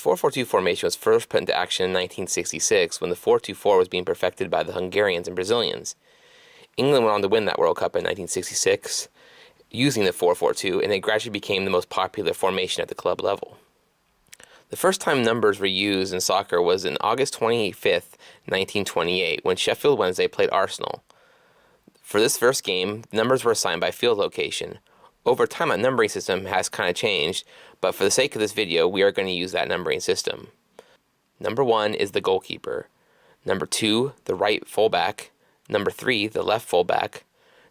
4-4-2 formation was first put into action in 1966 when the 4-2-4 was being perfected by the Hungarians and Brazilians. England went on to win that World Cup in 1966 using the 4-4-2, and it gradually became the most popular formation at the club level. The first time numbers were used in soccer was on August 25th, 1928, when Sheffield Wednesday played Arsenal. For this first game, numbers were assigned by field location. Over time, that numbering system has kind of changed, but for the sake of this video, we are going to use that numbering system. Number 1 is the goalkeeper. Number 2, the right fullback. Number 3, the left fullback.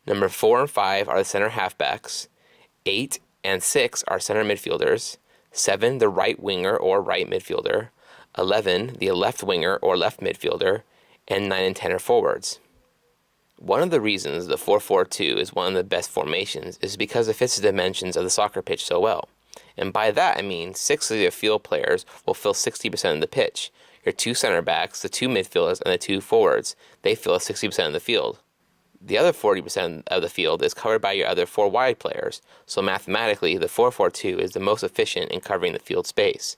Number 4 and 5 are the center halfbacks. 8 and 6 are center midfielders. 7, the right winger or right midfielder. 11, the left winger or left midfielder. And 9 and 10 are forwards. One of the reasons the 4-4-2 is one of the best formations is because it fits the dimensions of the soccer pitch so well. And by that I mean 6 of the field players will fill 60% of the pitch. Your 2 center backs, the 2 midfielders, and the 2 forwards, they fill 60% of the field. The other 40% of the field is covered by your other 4 wide players, so mathematically the 4-4-2 is the most efficient in covering the field space.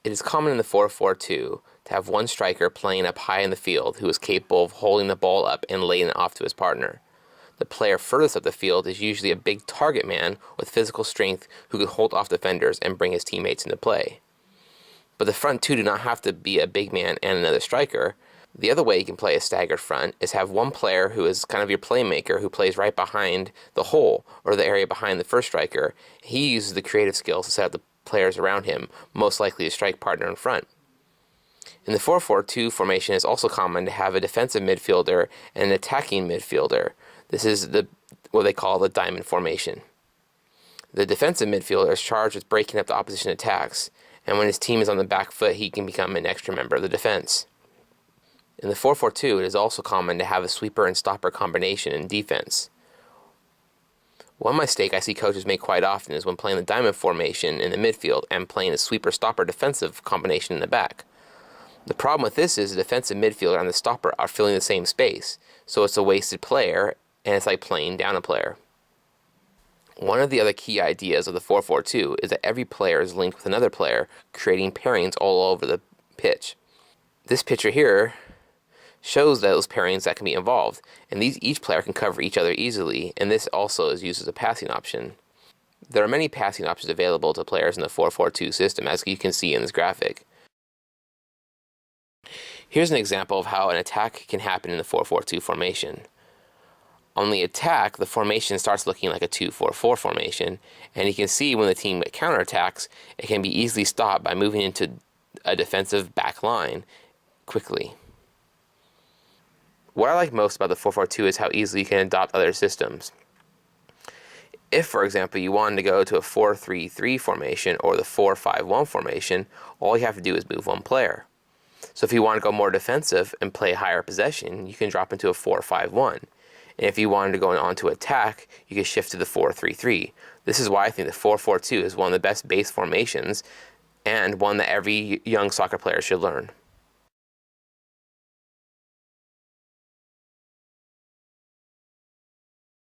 It is common in the 4-4-2 to have one striker playing up high in the field who is capable of holding the ball up and laying it off to his partner. The player furthest up the field is usually a big target man with physical strength who can hold off defenders and bring his teammates into play. But the front two do not have to be a big man and another striker. The other way you can play a staggered front is have one player who is kind of your playmaker who plays right behind the hole or the area behind the first striker. He uses the creative skills to set up the players around him, most likely a strike partner in front. In the 4-4-2 formation, it's also common to have a defensive midfielder and an attacking midfielder. This is what they call the diamond formation. The defensive midfielder is charged with breaking up the opposition attacks, and when his team is on the back foot, he can become an extra member of the defense. In the 4-4-2, it is also common to have a sweeper and stopper combination in defense. One mistake I see coaches make quite often is when playing the diamond formation in the midfield and playing a sweeper-stopper defensive combination in the back. The problem with this is the defensive midfielder and the stopper are filling the same space, so it's a wasted player, and it's like playing down a player. One of the other key ideas of the 4-4-2 is that every player is linked with another player, creating pairings all over the pitch. This picture here shows those pairings that can be involved, and each player can cover each other easily, and this also is used as a passing option. There are many passing options available to players in the 4-4-2 system, as you can see in this graphic. Here's an example of how an attack can happen in the 4-4-2 formation. On the attack, the formation starts looking like a 2-4-4 formation, and you can see when the team counterattacks, it can be easily stopped by moving into a defensive back line quickly. What I like most about the 4-4-2 is how easily you can adopt other systems. If, for example, you wanted to go to a 4-3-3 formation or the 4-5-1 formation, all you have to do is move one player. So if you want to go more defensive and play higher possession, you can drop into a 4-5-1. And if you wanted to go on to attack, you can shift to the 4-3-3. This is why I think the 4-4-2 is one of the best base formations and one that every young soccer player should learn.